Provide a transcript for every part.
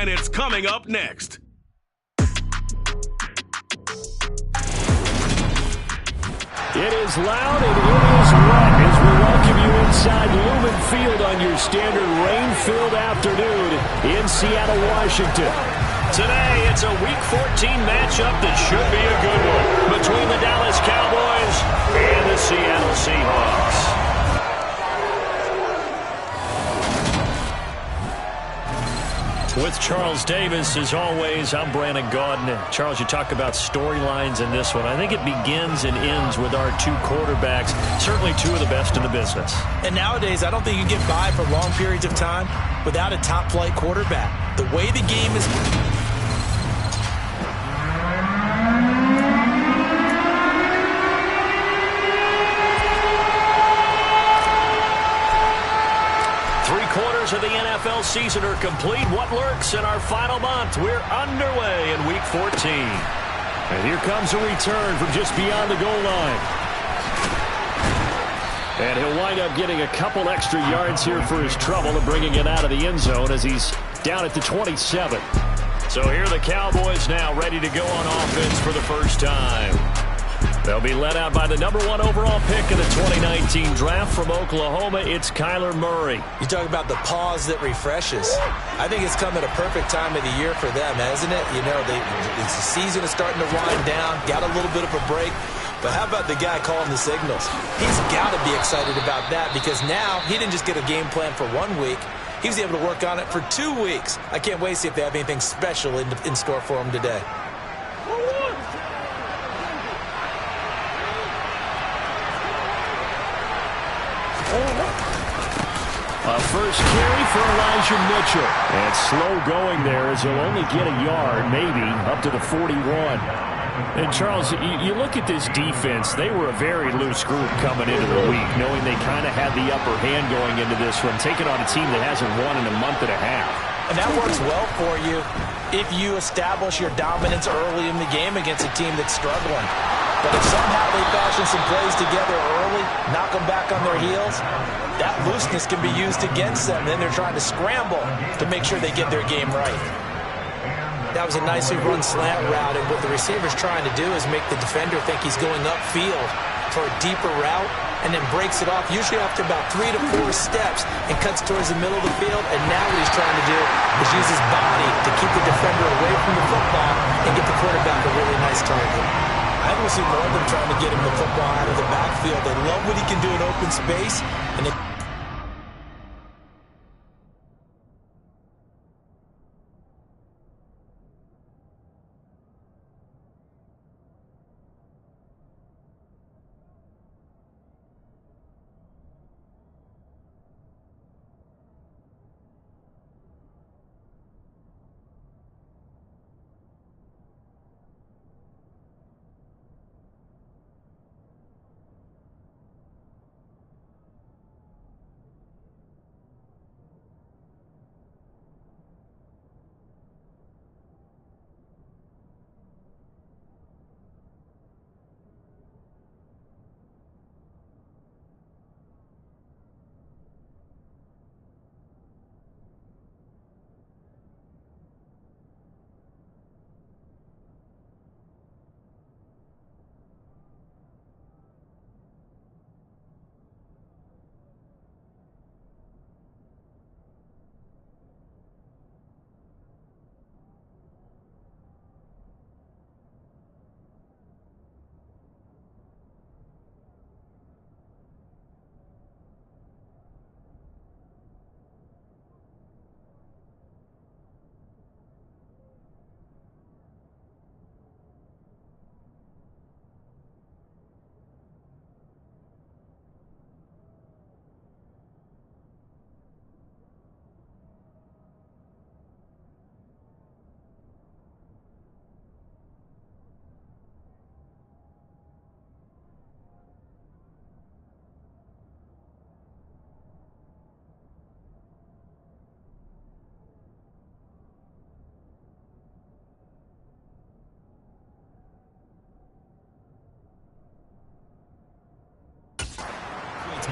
and it's coming up next. It is loud and it is wet as we welcome you inside Lumen Field on your standard rain-filled afternoon in Seattle, Washington. Today, it's a Week 14 matchup that should be a good one between the Dallas Cowboys and the Seattle Seahawks. With Charles Davis, as always, I'm Brandon Gaudin. And Charles, you talk about storylines in this one. I think it begins and ends with our two quarterbacks, certainly two of the best in the business. And nowadays, I don't think you can get by for long periods of time without a top-flight quarterback. The way the game is... Of the NFL season are complete. What lurks in our final month? We're underway in Week 14. And here comes a return from just beyond the goal line. And he'll wind up getting a couple extra yards here for his trouble and bringing it out of the end zone as he's down at the 27. So here are the Cowboys now ready to go on offense for the first time. They'll be led out by the #1 overall pick in the 2019 draft from Oklahoma. It's Kyler Murray. You talk about the pause that refreshes. I think it's come at a perfect time of the year for them, hasn't it? You know, the season is starting to wind down, got a little bit of a break. But how about the guy calling the signals? He's got to be excited about that because now he didn't just get a game plan for 1 week. He was able to work on it for 2 weeks. I can't wait to see if they have anything special in store for him today. A first carry for Elijah Mitchell. And slow going there as he'll only get a yard, maybe, up to the 41. And, Charles, you look at this defense. They were a very loose group coming into the week, knowing they kind of had the upper hand going into this one, taking on a team that hasn't won in a month and a half. And that works well for you if you establish your dominance early in the game against a team that's struggling. But if somehow they fashion some plays together early, knock them back on their heels, that looseness can be used against them. Then they're trying to scramble to make sure they get their game right. That was a nicely run slant route, and what the receiver's trying to do is make the defender think he's going upfield for a deeper route, and then breaks it off, usually after about 3 to 4 steps, and cuts towards the middle of the field. And now what he's trying to do is use his body to keep the defender away from the football and get the quarterback a really nice target. I don't see more of them trying to get him the football out of the backfield. They love what he can do in open space, and they...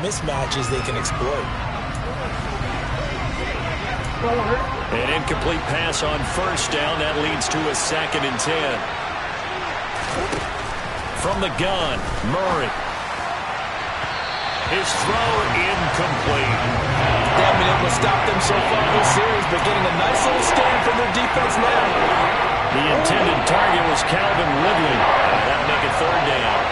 mismatches they can exploit. An incomplete pass on first down. That leads to a 2nd and 10. From the gun, Murray. His throw incomplete. They haven't been able to stop them so far this series, but getting a nice little stand from their defense now. The intended target was Calvin Ridley. That'll make it 3rd down.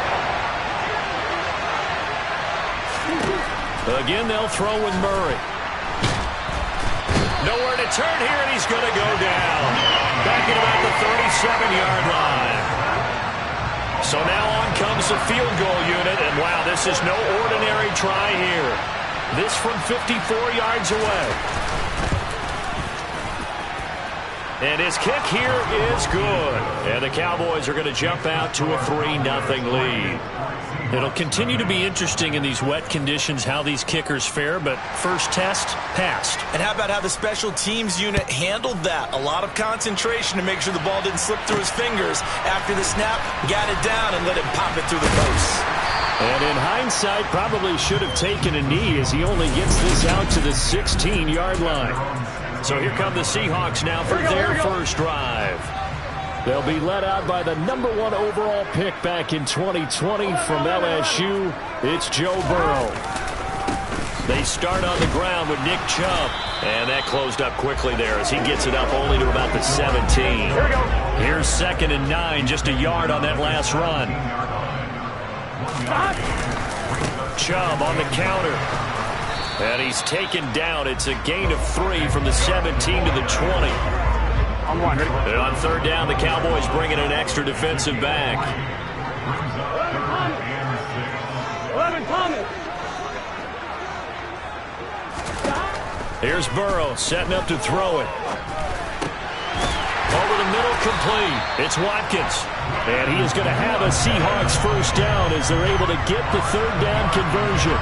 Again, they'll throw with Murray. Nowhere to turn here, and he's going to go down. Back at about the 37-yard line. So now on comes the field goal unit, and wow, this is no ordinary try here. This from 54 yards away. And his kick here is good. And the Cowboys are going to jump out to a 3-0 lead. It'll continue to be interesting in these wet conditions how these kickers fare, but first test, passed. And how about how the special teams unit handled that? A lot of concentration to make sure the ball didn't slip through his fingers. After the snap, got it down and let him pop it through the post. And in hindsight, probably should have taken a knee as he only gets this out to the 16-yard line. So here come the Seahawks now for their first drive. They'll be led out by the #1 overall pick back in 2020 from LSU. It's Joe Burrow. They start on the ground with Nick Chubb. And that closed up quickly there as he gets it up only to about the 17. Here's 2nd and 9, just a yard on that last run. Chubb on the counter. And he's taken down. It's a gain of 3 from the 17 to the 20. And on 3rd down, the Cowboys bring in an extra defensive back. Here's Burrow setting up to throw it. Over the middle, complete. It's Watkins. And he is going to have a Seahawks first down as they're able to get the 3rd down conversion.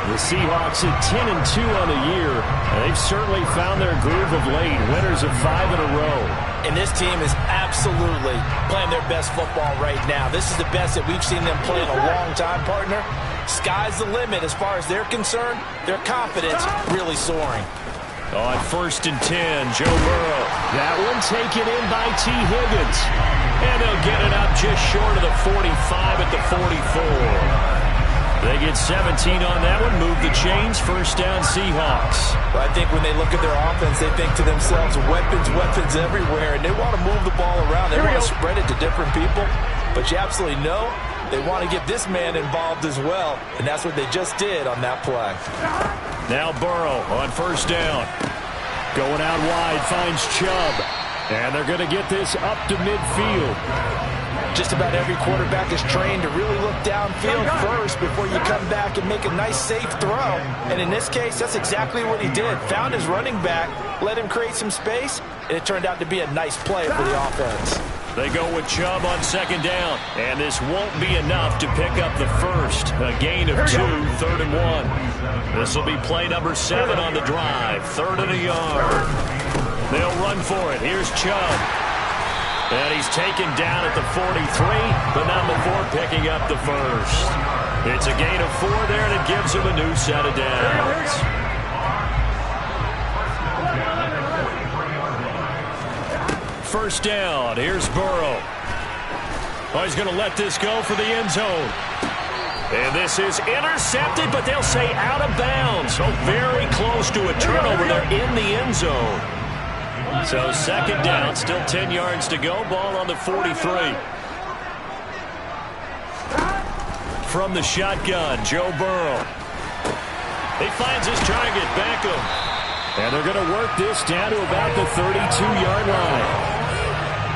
The Seahawks at 10-2 on the year. They've certainly found their groove of late. Winners of 5 in a row. And this team is absolutely playing their best football right now. This is the best that we've seen them play in a long time, partner. Sky's the limit as far as they're concerned. Their confidence really soaring. On 1st and 10, Joe Burrow. That one taken in by T. Higgins. And they'll get it up just short of the 45 at the 44. They get 17 on that one, move the chains, first down Seahawks. Well, I think when they look at their offense, they think to themselves, weapons, weapons everywhere, and they want to move the ball around. They want to spread it to different people, but you absolutely know they want to get this man involved as well, and that's what they just did on that play. Now Burrow on 1st down. Going out wide, finds Chubb, and they're going to get this up to midfield. Just about every quarterback is trained to really look downfield first before you come back and make a nice, safe throw. And in this case, that's exactly what he did. Found his running back, let him create some space, and it turned out to be a nice play for the offense. They go with Chubb on 2nd down, and this won't be enough to pick up the first. A gain of 2, 3rd and 1. This will be play number 7 on the drive, 3rd and a yard. They'll run for it. Here's Chubb. And he's taken down at the 43, but not before picking up the first. It's a gain of 4 there, and it gives him a new set of downs. First down, here's Burrow. Oh, he's going to let this go for the end zone. And this is intercepted, but they'll say out of bounds. So very close to a turnover there in the end zone. So 2nd down, still 10 yards to go. Ball on the 43. From the shotgun, Joe Burrow. He finds his target, Beckham. And they're going to work this down to about the 32-yard line.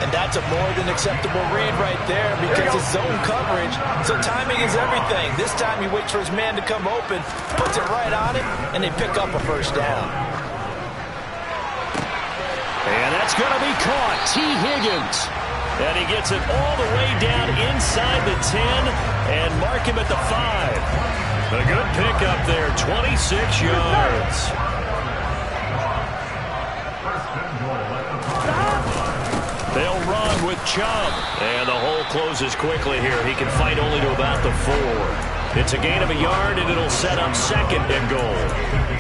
And that's a more than acceptable read right there because it's zone coverage, so timing is everything. This time he waits for his man to come open, puts it right on him, and they pick up a first down. And that's going to be caught. T. Higgins. And he gets it all the way down inside the 10 and mark him at the 5. A good pickup there, 26 yards. They'll run with Chubb. And the hole closes quickly here. He can fight only to about the 4. It's a gain of a yard, and it'll set up second and goal.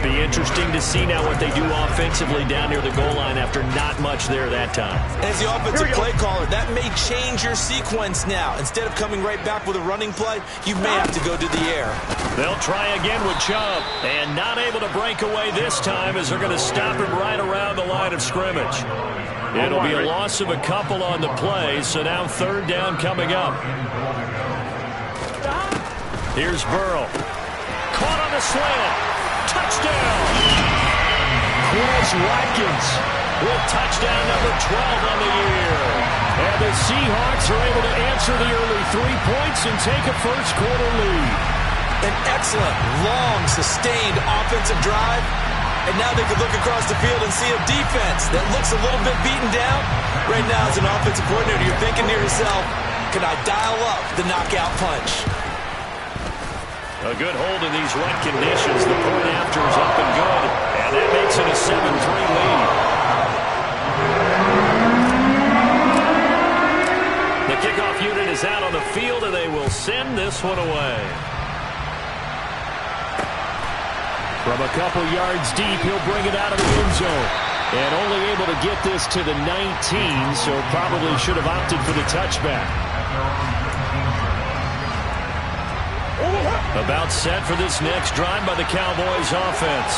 Be interesting to see now what they do offensively down near the goal line after not much there that time. As the offensive play caller, that may change your sequence now. Instead of coming right back with a running play, you may have to go to the air. They'll try again with Chubb, and not able to break away this time as they're going to stop him right around the line of scrimmage. It'll be a loss of a couple on the play, so now third down coming up. Here's Burrow. Caught on the slant. Touchdown. Quez Watkins with touchdown number 12 on the year. And the Seahawks are able to answer the early 3 points and take a first-quarter lead. An excellent, long, sustained offensive drive. And now they can look across the field and see a defense that looks a little bit beaten down. Right now, as an offensive coordinator, you're thinking to yourself, can I dial up the knockout punch? A good hold in these wet conditions. The point after is up and good. And that makes it a 7-3 lead. The kickoff unit is out on the field, and they will send this one away. From a couple yards deep, he'll bring it out of the end zone. And only able to get this to the 19, so probably should have opted for the touchback. About set for this next drive by the Cowboys offense.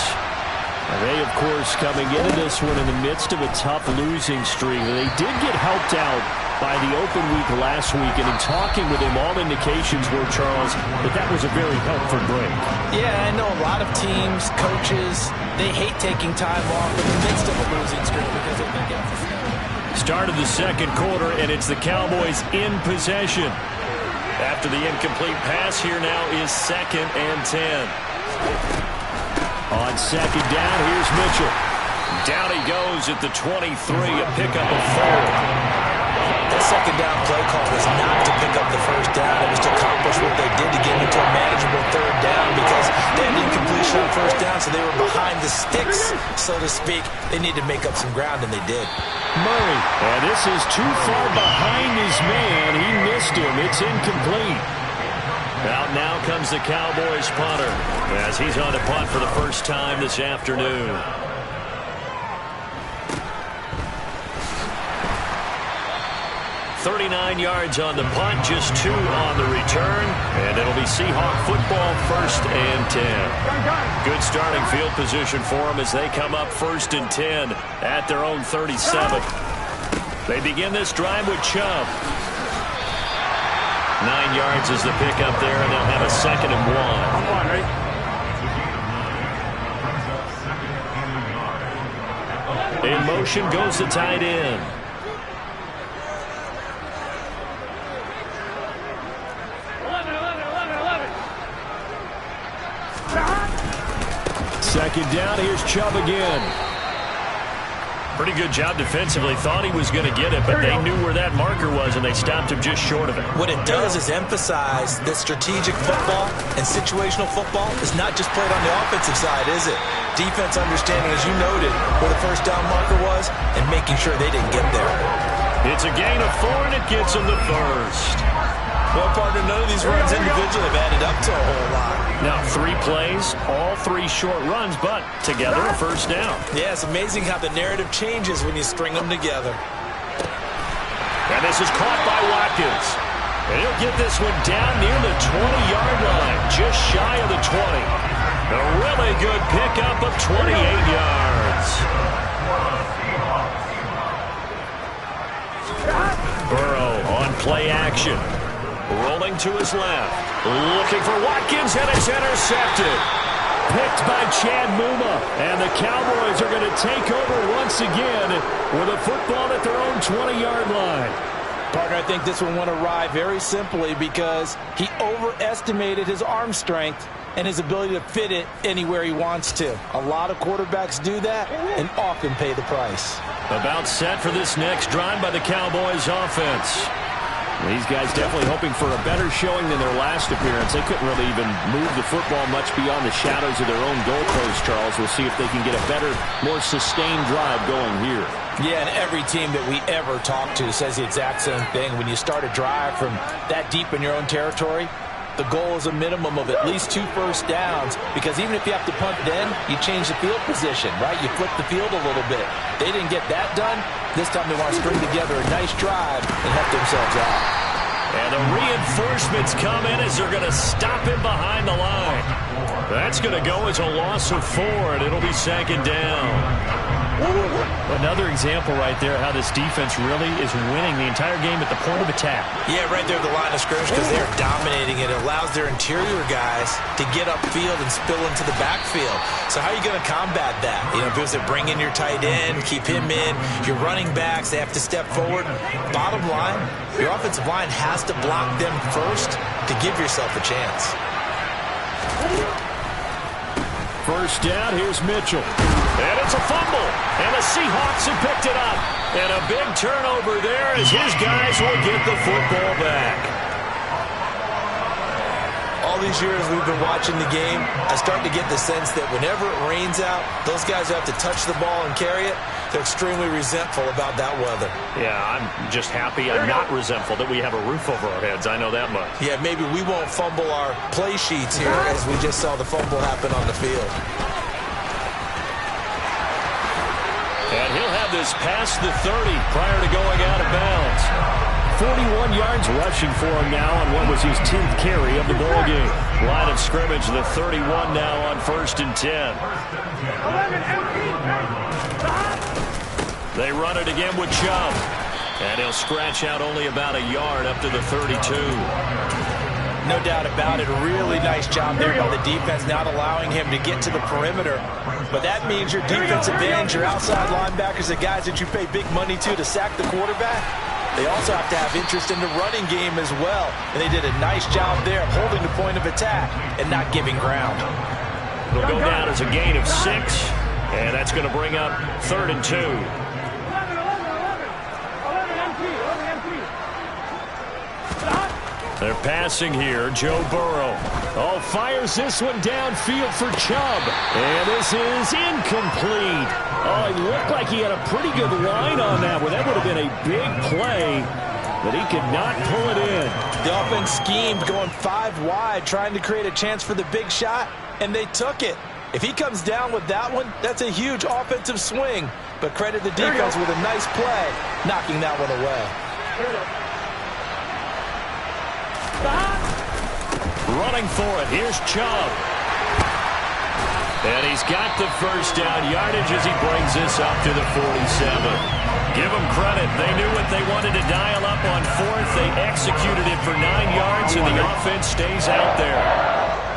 They, of course, coming into this one in the midst of a tough losing streak. They did get helped out by the open week last week, and in talking with him, all indications were, Charles, that was a very helpful break. Yeah, I know a lot of teams, coaches, they hate taking time off in the midst of a losing streak because they think it's Start of the second quarter, and it's the Cowboys in possession. After the incomplete pass, here now is 2nd and 10. On second down, here's Mitchell. Down he goes at the 23, a pickup of 4. That second down play call was not to pick up the first down. It was to accomplish what they did to get into a manageable third down because they had incompletion on first down, so they were behind the sticks, so to speak. They needed to make up some ground, and they did. Murray, and this is too far behind his man. He missed him. It's incomplete. Out now comes the Cowboys punter as he's on to punt for the first time this afternoon. 39 yards on the punt, just 2 on the return, and it'll be Seahawk football, 1st and 10. Good starting field position for them as they come up 1st and 10 at their own 37. They begin this drive with Chubb. 9 yards is the pickup there, and they'll have a 2nd and 1. In motion goes the tight end. Second down, here's Chubb again. Pretty good job defensively. Thought he was going to get it, but they knew where that marker was, and they stopped him just short of it. What it does is emphasize that strategic football and situational football is not just played on the offensive side, is it? Defense understanding, as you noted, where the first down marker was and making sure they didn't get there. It's a gain of 4, and it gets them the first. Well, partner, none of these runs individually have added up to a whole lot. Now, 3 plays, all 3 short runs, but together a first down. Yeah, it's amazing how the narrative changes when you string them together. And this is caught by Watkins. And he'll get this one down near the 20-yard line, just shy of the 20. A really good pickup of 28 yards. Burrow on play action. Rolling to his left. Looking for Watkins, and it's intercepted. Picked by Chad Muma. And the Cowboys are going to take over once again with a football at their own 20-yard line. Partner, I think this one went awry very simply because he overestimated his arm strength and his ability to fit it anywhere he wants to. A lot of quarterbacks do that and often pay the price. About set for this next drive by the Cowboys offense. These guys definitely hoping for a better showing than their last appearance. They couldn't really even move the football much beyond the shadows of their own goalpost, Charles. We'll see if they can get a better, more sustained drive going here. Yeah, and every team that we ever talk to says the exact same thing. When you start a drive from that deep in your own territory, the goal is a minimum of at least 2 first downs, because even if you have to punt then, you change the field position, right? You flip the field a little bit. They didn't get that done. This time they want to string together a nice drive and help themselves out. And the reinforcements come in as they're going to stop him behind the line. That's going to go as a loss of 4, and it'll be 2nd down. Another example right there how this defense really is winning the entire game at the point of attack. Yeah, right there at the line of scrimmage, because they're dominating it. It allows their interior guys to get upfield and spill into the backfield. So how are you going to combat that? You know, if it was to bring in your tight end, keep him in, your running backs, they have to step forward. Bottom line, your offensive line has to block them first to give yourself a chance. First down, here's Mitchell. And it's a fumble. And the Seahawks have picked it up. And a big turnover there as his guys will get the football back. All these years we've been watching the game, I start to get the sense that whenever it rains out, those guys who have to touch the ball and carry it, they're extremely resentful about that weather. Yeah, I'm just happy I'm not resentful that we have a roof over our heads. I know that much. Yeah, maybe we won't fumble our play sheets here as we just saw the fumble happen on the field. And he'll have this past the 30 prior to going out of bounds. 41 yards rushing for him now on what was his 10th carry of the ball game. Line of scrimmage, the 31 now on 1st and 10. They run it again with Chubb. And he'll scratch out only about a yard up to the 32. No doubt about it. A really nice job there by the defense, not allowing him to get to the perimeter. But that means your defensive ends, your outside linebackers, the guys that you pay big money to sack the quarterback, they also have to have interest in the running game as well. And they did a nice job there of holding the point of attack and not giving ground. It'll go down as a gain of 6. And that's going to bring up 3rd and 2. They're passing here. Joe Burrow. Oh, fires this one downfield for Chubb. And this is incomplete. Oh, it looked like he had a pretty good line on that one. That would have been a big play, but he could not pull it in. The offense schemed going 5 wide, trying to create a chance for the big shot, and they took it. If he comes down with that one, that's a huge offensive swing. But credit the defense with a nice play, knocking that one away. Running for it. Here's Chubb. And he's got the first down yardage as he brings this up to the 47. Give them credit. They knew what they wanted to dial up on 4th. They executed it for 9 yards, and the offense stays out there.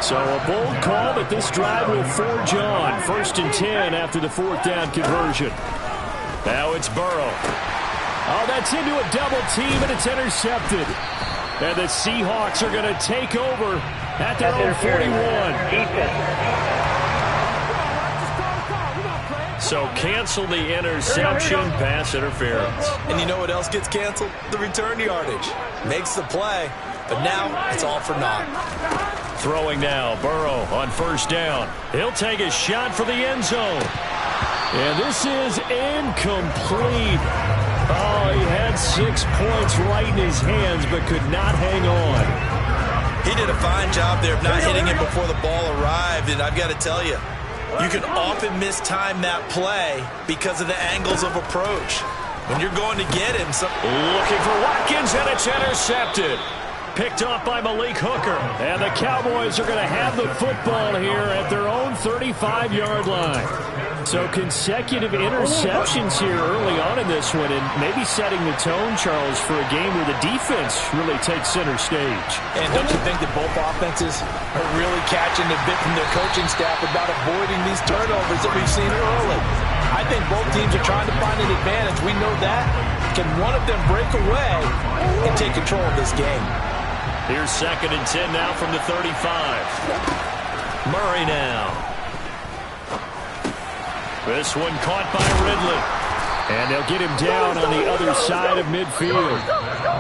So a bold call, but this drive will forge on. 1st and 10 after the 4th down conversion. Now it's Burrow. Oh, that's into a double team, and it's intercepted. And the Seahawks are going to take over at their own 41. So cancel the interception, pass interference. And you know what else gets canceled? The return yardage. Makes the play, but now it's all for naught. Throwing now, Burrow on 1st down. He'll take a shot for the end zone. And this is incomplete. Oh, he had 6 points right in his hands, but could not hang on. He did a fine job there of not hitting it before the ball arrived, and I've got to tell you, you can often mistime that play because of the angles of approach. When you're going to get him. Looking for Watkins, and it's intercepted. Picked off by Malik Hooker. And the Cowboys are going to have the football here at their own 35-yard line. So consecutive interceptions here early on in this one, and maybe setting the tone, Charles, for a game where the defense really takes center stage. And don't you think that both offenses are really catching the bit from their coaching staff about avoiding these turnovers that we've seen early? I think both teams are trying to find an advantage. We know that. Can one of them break away and take control of this game? Here's 2nd and 10 now from the 35. Murray now. This one caught by Ridley. And they'll get him down on the other side of midfield.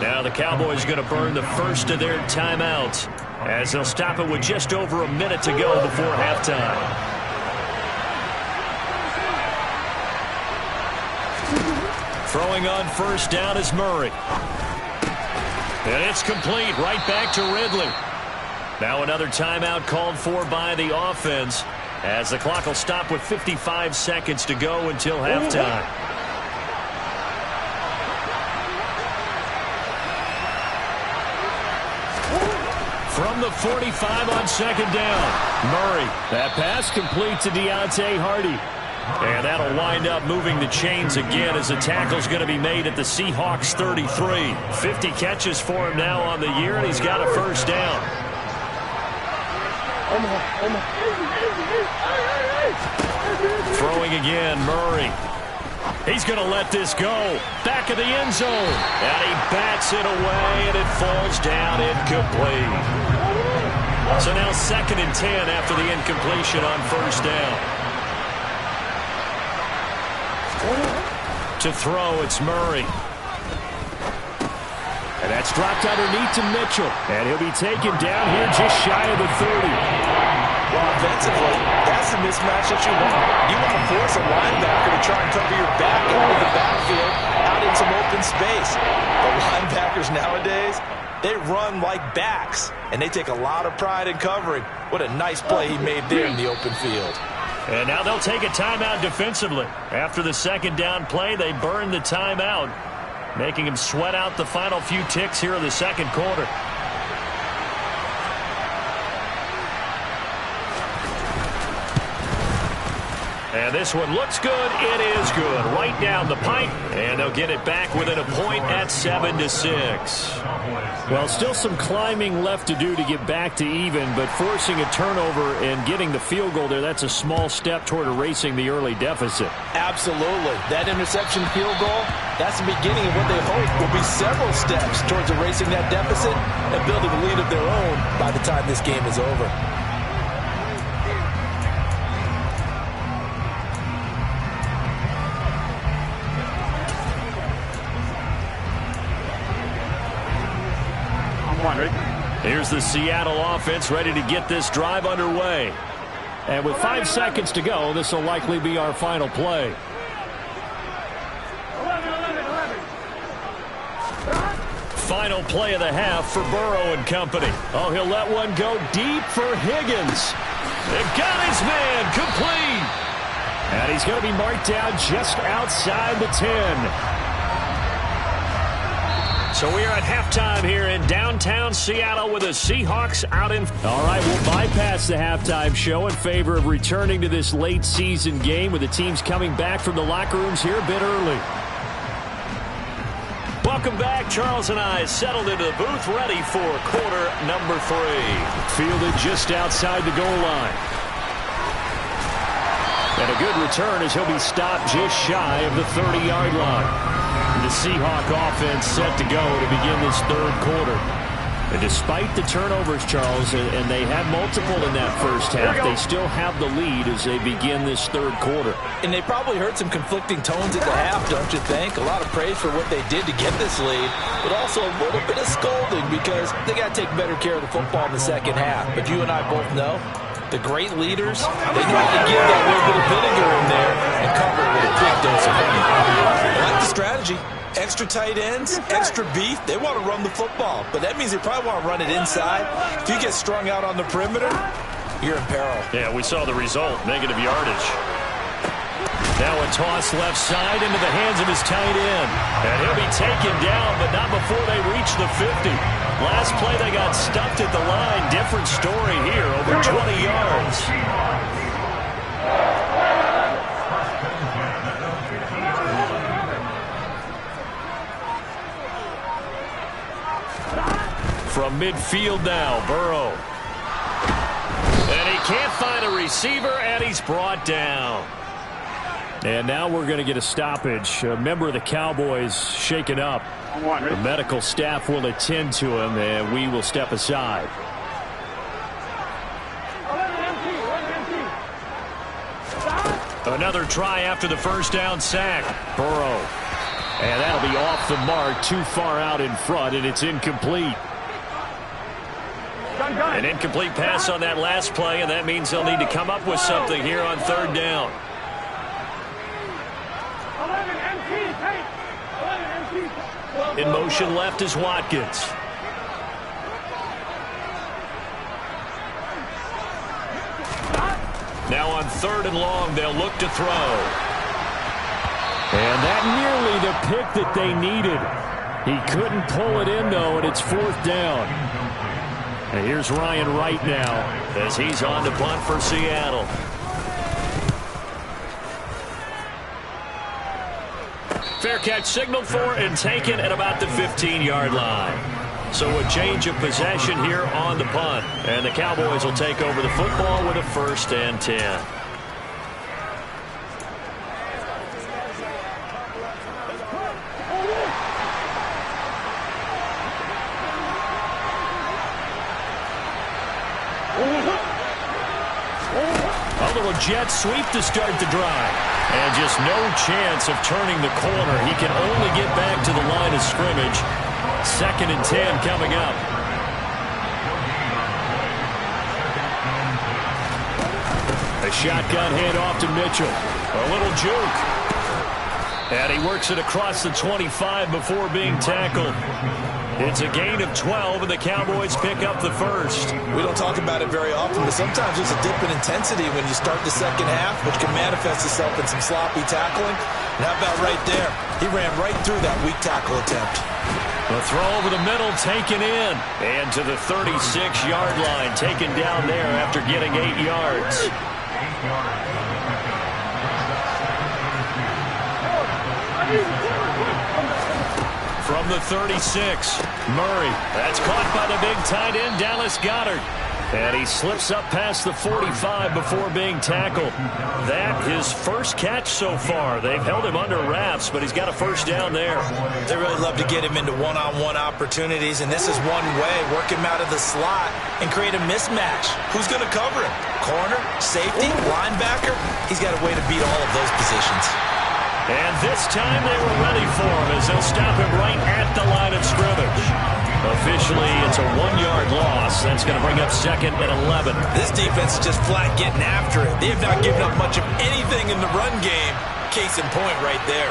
Now the Cowboys going to burn the first of their timeouts as they'll stop it with just over a minute to go before halftime. Throwing on 1st down is Murray. And it's complete right back to Ridley. Now another timeout called for by the offense, as the clock will stop with 55 seconds to go until halftime. From the 45 on second down, Murray. That pass complete to Deontay Hardy. And that'll wind up moving the chains again as the tackle's going to be made at the Seahawks 33. 50 catches for him now on the year, and he's got a first down. Throwing again, Murray. He's going to let this go. Back of the end zone. And he bats it away, and it falls down incomplete. So now 2nd and 10 after the incompletion on first down. To throw, it's Murray. And that's dropped underneath to Mitchell. And he'll be taken down here just shy of the 30. Well, offensively, that's the mismatch that you want. You want to force a linebacker to try and cover your back out of the backfield, out in some open space. The linebackers nowadays, they run like backs, and they take a lot of pride in covering. What a nice play he made there in the open field. And now they'll take a timeout defensively. After the second down play, they burn the timeout, making him sweat out the final few ticks here in the second quarter. And this one looks good. It is good. Right down the pipe. And they'll get it back within a point at 7-6. Well, still some climbing left to do to get back to even, but forcing a turnover and getting the field goal there, that's a small step toward erasing the early deficit. Absolutely. That interception field goal, that's the beginning of what they hope will be several steps towards erasing that deficit and building a lead of their own by the time this game is over. Here's the Seattle offense ready to get this drive underway. And with 5 seconds to go, this will likely be our final play. Final play of the half for Burrow and company. Oh, he'll let one go deep for Higgins. It got his man complete. And he's going to be marked down just outside the 10. So we are at halftime here in downtown Seattle with the Seahawks out in... All right, we'll bypass the halftime show in favor of returning to this late season game with the teams coming back from the locker rooms here a bit early. Welcome back. Charles and I settled into the booth ready for quarter number 3. Fielded just outside the goal line. And a good return as he'll be stopped just shy of the 30-yard line. The Seahawk offense set to go to begin this third quarter. And despite the turnovers, Charles, and they had multiple in that first half, they still have the lead as they begin this third quarter. And they probably heard some conflicting tones at the half, don't you think? A lot of praise for what they did to get this lead, but also a little bit of scolding because they got to take better care of the football in the second half. But you and I both know the great leaders, they know how to give that little bit of vinegar in there and cover it with a big dose of honey. I like the strategy. Extra tight ends, extra beef. They want to run the football, but that means they probably want to run it inside. If you get strung out on the perimeter, you're in peril. Yeah, we saw the result, negative yardage. Now a toss left side into the hands of his tight end. And he'll be taken down, but not before they reach the 50. Last play, they got stuffed at the line. Different story here, over 20 yards. From midfield now, Burrow. And he can't find a receiver, and he's brought down. And now we're going to get a stoppage. A member of the Cowboys shaken up. The medical staff will attend to him, and we will step aside. Another try after the first down sack. Burrow. And that'll be off the mark, too far out in front, and it's incomplete. An incomplete pass on that last play, and that means they'll need to come up with something here on third down. In motion left is Watkins. Now on 3rd and long, they'll look to throw. And that nearly the pick that they needed. He couldn't pull it in, though, and it's 4th down. And here's Ryan Wright now as he's on to punt for Seattle. Fair catch signaled for and taken at about the 15-yard line. So a change of possession here on the punt. And the Cowboys will take over the football with a 1st and 10. A little jet sweep to start the drive. And just no chance of turning the corner. He can only get back to the line of scrimmage. 2nd and 10 coming up. A shotgun handoff to Mitchell. A little juke. And he works it across the 25 before being tackled. It's a gain of 12, and the Cowboys pick up the 1st. We don't talk about it very often, but sometimes there's a dip in intensity when you start the 2nd half, which can manifest itself in some sloppy tackling. And how about right there? He ran right through that weak tackle attempt. The throw over the middle taken in. And to the 36-yard line, taken down there after getting 8 yards. From the 36, Murray. That's caught by the big tight end, Dallas Goedert. And he slips up past the 45 before being tackled. That his first catch so far. They've held him under wraps, but he's got a 1st down there. They really love to get him into one-on-one opportunities, and this is one way. Work him out of the slot and create a mismatch. Who's going to cover him? Corner, safety, linebacker? He's got a way to beat all of those positions. And this time they were ready for him as they'll stop him right at the line of scrimmage. Officially, it's a 1-yard loss. That's going to bring up 2nd and 11. This defense is just flat getting after it. They have not given up much of anything in the run game. Case in point right there.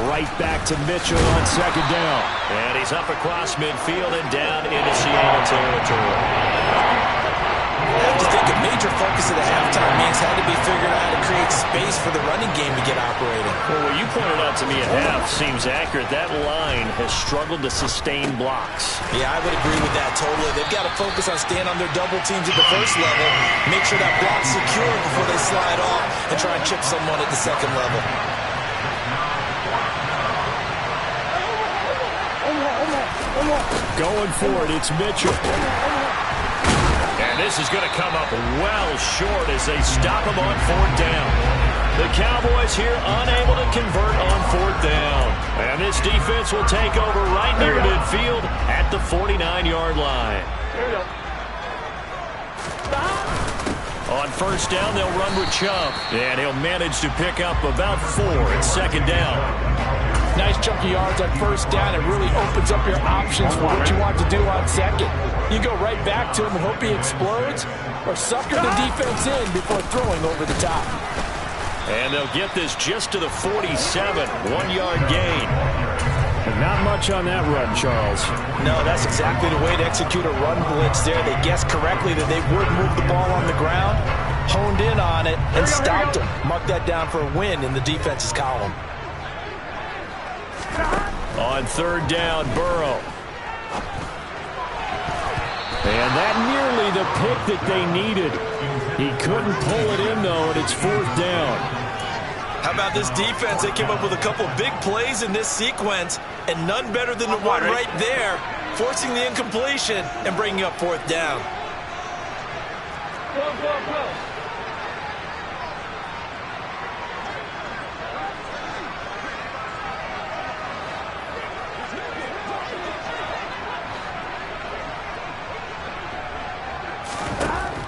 Right back to Mitchell on 2nd down. And he's up across midfield and down into Seattle territory. I have to think a major focus of the halftime means had to be figured out how to create space for the running game to get operating. Well, what you pointed out to me at half seems accurate. That line has struggled to sustain blocks. Yeah, I would agree with that totally. They've got to focus on staying on their double teams at the 1st level, make sure that block's secure before they slide off and try and chip someone at the 2nd level. Going for it, it's Mitchell. And this is going to come up well short as they stop him on 4th down. The Cowboys here unable to convert on 4th down. And this defense will take over right near midfield at the 49-yard line. On 1st down, they'll run with Chubb. And he'll manage to pick up about 4 at 2nd down. Nice chunk of yards on 1st down. It really opens up your options for what you want to do on 2nd. You go right back to him and hope he explodes, or sucker the defense in before throwing over the top. And they'll get this just to the 47, 1-yard gain. And not much on that run, Charles. No, that's exactly the way to execute a run blitz there. They guessed correctly that they would move the ball on the ground, honed in on it, and stopped them. Mark that down for a win in the defense's column. On 3rd down, Burrow. And that nearly the pick that they needed. He couldn't pull it in, though, and it's 4th down. How about this defense? They came up with a couple big plays in this sequence, and none better than the one right there, forcing the incompletion and bringing up 4th down. Go.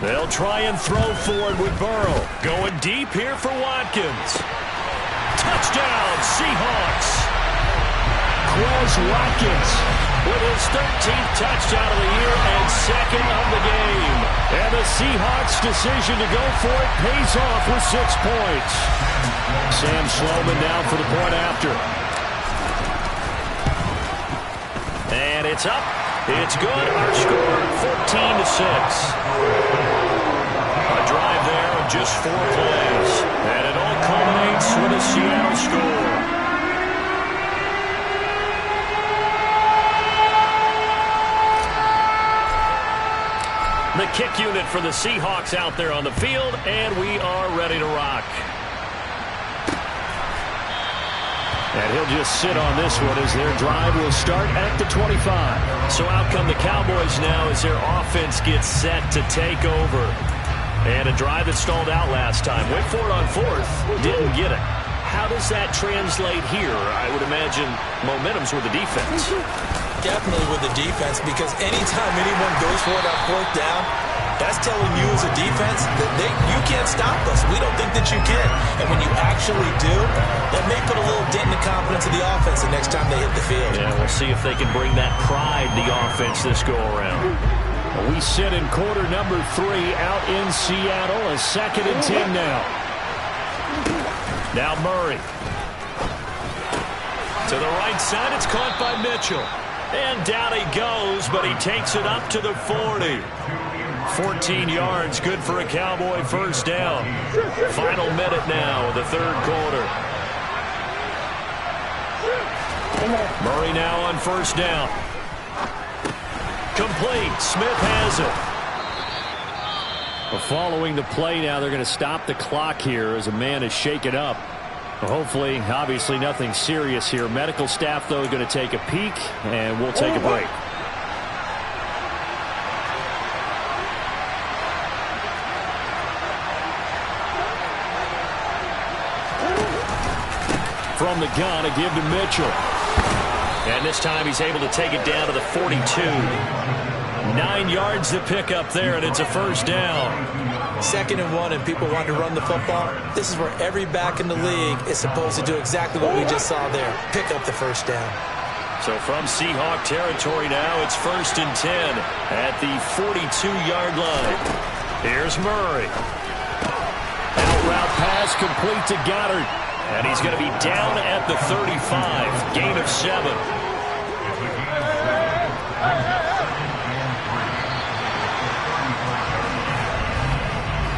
They'll try and throw forward with Burrow. Going deep here for Watkins. Touchdown, Seahawks. Quez Watkins with his 13th touchdown of the year and 2nd of the game. And the Seahawks' decision to go for it pays off with 6 points. Sam Sloman down for the point after. And it's up. It's good. Our score, 14-6. A drive there of just 4 plays. And it all culminates with a Seattle score. The kick unit for the Seahawks out there on the field, and we are ready to rock. And he'll just sit on this one as their drive will start at the 25. So out come the Cowboys now as their offense gets set to take over. And a drive that stalled out last time. Went for it on 4th, didn't get it. How does that translate here? I would imagine momentum's with the defense. Definitely with the defense, because anytime anyone goes for it on 4th down, that's telling you as a defense that you can't stop us. We don't think that you can. And when you actually do, that may put a little dent in the confidence of the offense the next time they hit the field. Yeah, we'll see if they can bring that pride to the offense this go-around. We sit in quarter number 3 out in Seattle. A 2nd and 10 now. Now Murray. To the right side, it's caught by Mitchell. And down he goes, but he takes it up to the 40. 14 yards, good for a Cowboy first down. Final minute now of the 3rd quarter. Murray now on 1st down. Complete. Smith has it. Well, following the play now, they're going to stop the clock here as a man is shaken up. Well, hopefully, obviously nothing serious here. Medical staff, though, going to take a peek, and we'll take a break. From the gun, a give to Mitchell. And this time he's able to take it down to the 42. 9 yards to pick up there, and it's a first down. 2nd and 1, and people want to run the football. This is where every back in the league is supposed to do exactly what we just saw there. Pick up the first down. So from Seahawk territory now, it's 1st and 10 at the 42-yard line. Here's Murray. Out route pass complete to Goddard. And he's going to be down at the 35. Gain of 7.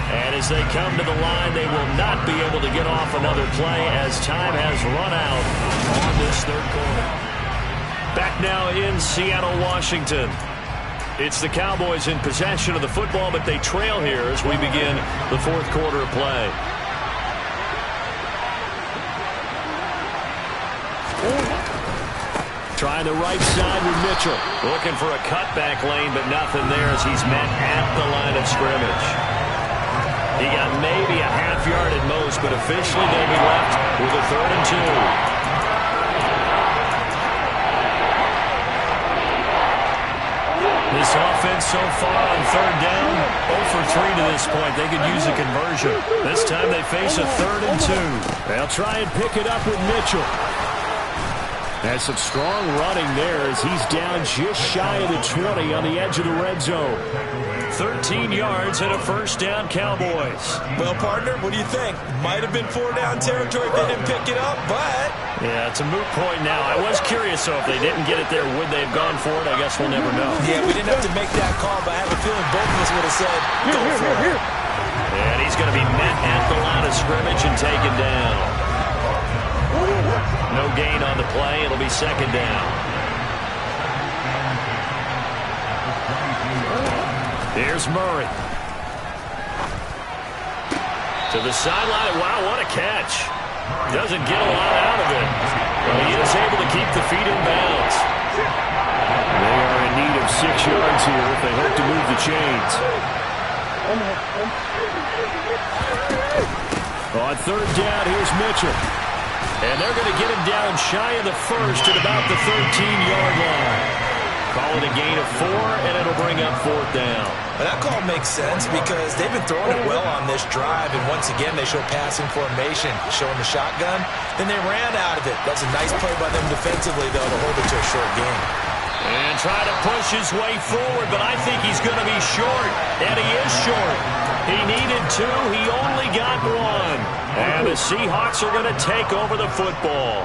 And as they come to the line, they will not be able to get off another play as time has run out on this 3rd quarter. Back now in Seattle, Washington. It's the Cowboys in possession of the football, but they trail here as we begin the 4th quarter of play. Trying the right side with Mitchell. Looking for a cutback lane, but nothing there as he's met at the line of scrimmage. He got maybe a half yard at most, but officially they'll be left with a 3rd and 2. This offense so far on 3rd down, 0 for 3 to this point. They could use a conversion. This time they face a 3rd and 2. They'll try and pick it up with Mitchell. That's some strong running there as he's down just shy of the 20 on the edge of the red zone. 13 yards and a first down, Cowboys. Well, partner, what do you think? Might have been 4 down territory if they didn't pick it up, but... Yeah, it's a moot point now. I was curious, so if they didn't get it there, would they have gone for it? I guess we'll never know. Yeah, we didn't have to make that call, but I have a feeling both of us would have said, go for it. And he's going to be met at the line of scrimmage and taken down. No gain on the play. It'll be 2nd down. Here's Murray. To the sideline. Wow, what a catch. Doesn't get a lot out of it. But he is able to keep the feet in bounds. They are in need of 6 yards here if they hope to move the chains. On 3rd down, here's Mitchell. And they're going to get him down shy of the 1st at about the 13-yard line. Call it a gain of 4, and it'll bring up 4th down. Well, that call makes sense because they've been throwing it well on this drive, and once again they show passing formation, showing the shotgun. Then they ran out of it. That's a nice play by them defensively, though, to hold it to a short game. And try to push his way forward, but I think he's going to be short, and he is short. He needed 2. He only got 1. And the Seahawks are going to take over the football.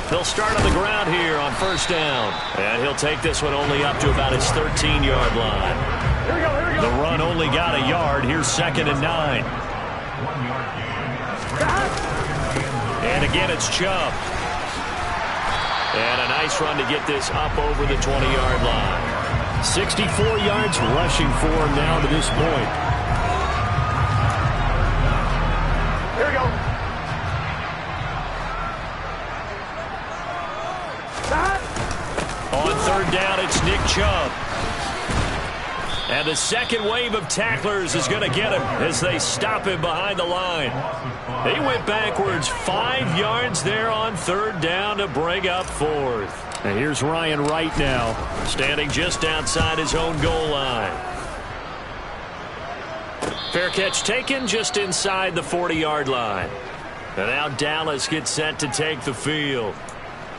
They'll start on the ground here on first down. And he'll take this one only up to about his 13-yard line. The run only got a yard. Here's 2nd and 9. And again, it's Chubb. And a nice run to get this up over the 20-yard line. 64 yards rushing for him now to this point. Here we go. On 3rd down, it's Nick Chubb. And the second wave of tacklers is going to get him as they stop him behind the line. He went backwards 5 yards there on 3rd down to bring up 4th. And here's Ryan Wright now, standing just outside his own goal line. Fair catch taken just inside the 40-yard line. And now Dallas gets set to take the field.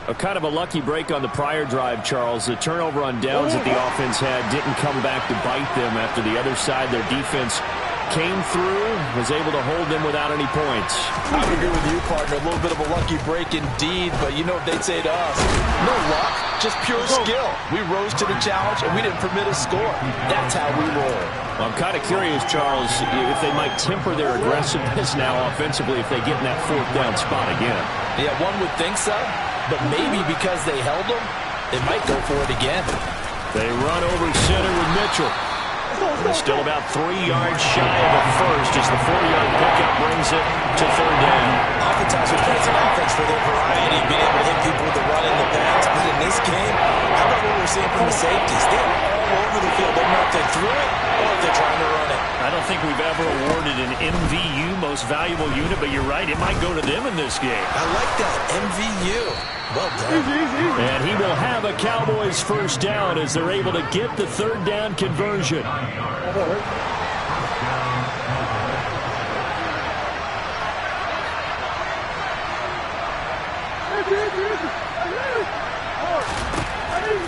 A kind of a lucky break on the prior drive, Charles. The turnover on downs that the offense had didn't come back to bite them after the other side. Their defense came through, was able to hold them without any points. I would agree with you, partner. A little bit of a lucky break indeed, but you know what they'd say to us? No luck, just pure skill. We rose to the challenge, and we didn't permit a score. That's how we roll. I'm kind of curious, Charles, if they might temper their aggressiveness now offensively if they get in that 4th down spot again. Yeah, one would think so. But maybe because they held them, they might go for it again. They run over center with Mitchell. Still about 3 yards shy of a first as the 4-yard pickup brings it to 3rd down. Oftentimes we play some offense for their variety, being able to hit people with the run and the pass. But in this game, how about what we're seeing from the safeties? They're all over the field. They know if they threw it or if they're trying to run it. I don't think we've ever awarded an MVU, most valuable unit, but you're right, it might go to them in this game. I like that, MVU. Well done. And he will have a Cowboys 1st down as they're able to get the 3rd down conversion.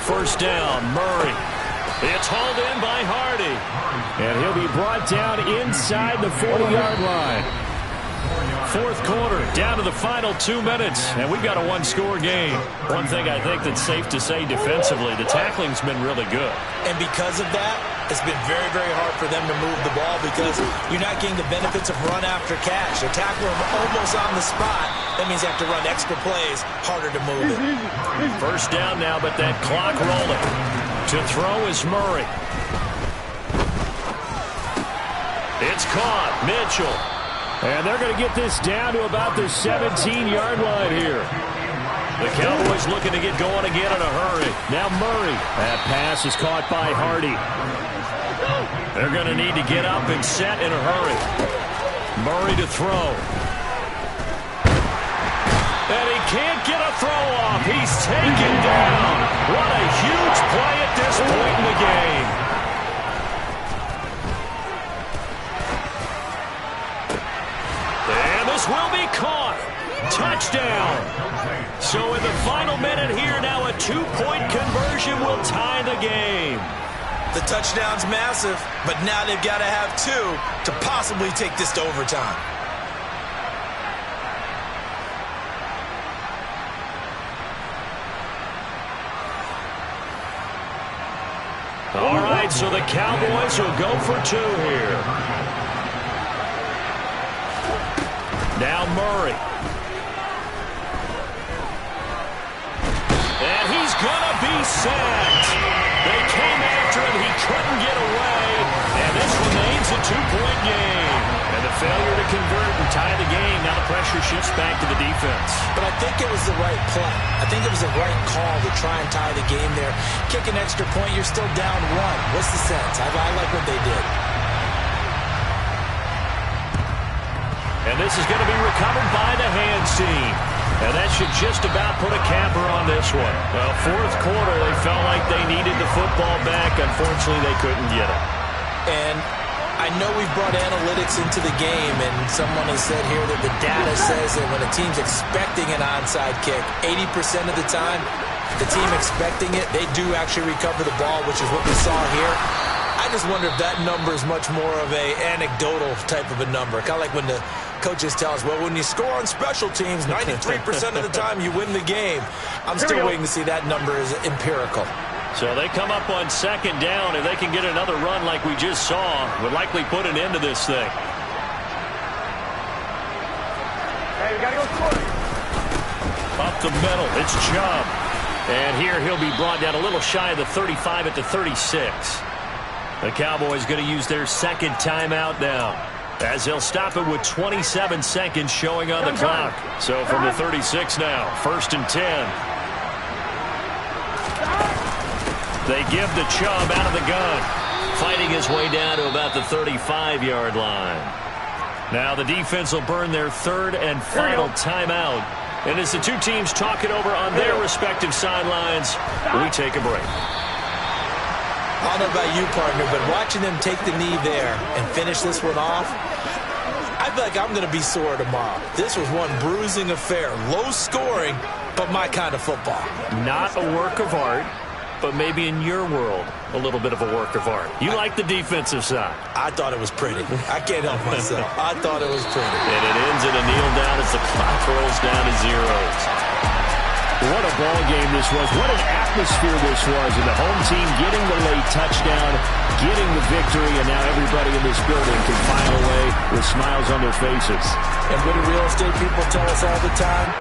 First down, Murray. It's hauled in by Hardy. And he'll be brought down inside the 40-yard line. 4th quarter, down to the final 2 minutes, and we've got a 1-score game. One thing I think that's safe to say defensively, the tackling's been really good. And because of that, it's been very, very hard for them to move the ball because you're not getting the benefits of run after catch. They're tackling them almost on the spot. That means they have to run extra plays, harder to move it. First down now, but that clock rolling. To throw is Murray. It's caught. Mitchell. And they're going to get this down to about the 17-yard line here. The Cowboys looking to get going again in a hurry. Now Murray. That pass is caught by Hardy. They're going to need to get up and set in a hurry. Murray to throw. And he can't get a throw off. He's taken down. What a huge play at this point in the game. And this will be caught. Touchdown. So in the final minute here, now a 2-point conversion will tie the game. The touchdown's massive, but now they've got to have 2 to possibly take this to overtime. All right, so the Cowboys will go for 2 here. Now Murray. And he's going to be sacked. They came after him. He couldn't get away. And this remains a 2-point game. And the failure to convert and tie the game. Now the pressure shifts back to the defense. But I think it was the right play. I think it was the right call to try and tie the game there. Kick an extra point, you're still down 1. What's the sense? I like what they did. And this is going to be recovered by the hands team. And that should just about put a capper on this one. Well, 4th quarter, they felt like they needed the football back. Unfortunately, they couldn't get it. And I know we've brought analytics into the game, and someone has said here that the data says that when a team's expecting an onside kick, 80% of the time, the team expecting it, they do actually recover the ball, which is what we saw here. I just wonder if that number is much more of a anecdotal type of a number, kind of like when the coaches tell us, well, when you score on special teams, 93% of the time you win the game. I'm still waiting to see that number is empirical. So they come up on second down. If they can get another run like we just saw, would likely put an end to this thing. Hey, we got to go score. Up the middle, it's Chubb. And here he'll be brought down a little shy of the 35 at the 36. The Cowboys going to use their second timeout now, as they'll stop it with 27 seconds showing on the clock. So from the 36 now, 1st and 10. They give to Chubb out of the gun, fighting his way down to about the 35-yard line. Now the defense will burn their third and final timeout. And as the two teams talk it over on their respective sidelines, we take a break. I don't know about you, partner, but watching them take the knee there and finish this one off, I feel like I'm going to be sore tomorrow. This was one bruising affair. Low scoring, but my kind of football. Not a work of art, but maybe in your world, a little bit of a work of art. You like the defensive side. I thought it was pretty. I can't help myself. I thought it was pretty. And it ends in a kneel down as the clock rolls down to zeros. What a ball game this was. What an atmosphere this was. And the home team getting the late touchdown, getting the victory, and now everybody in this building can file away with smiles on their faces. And what do real estate people tell us all the time?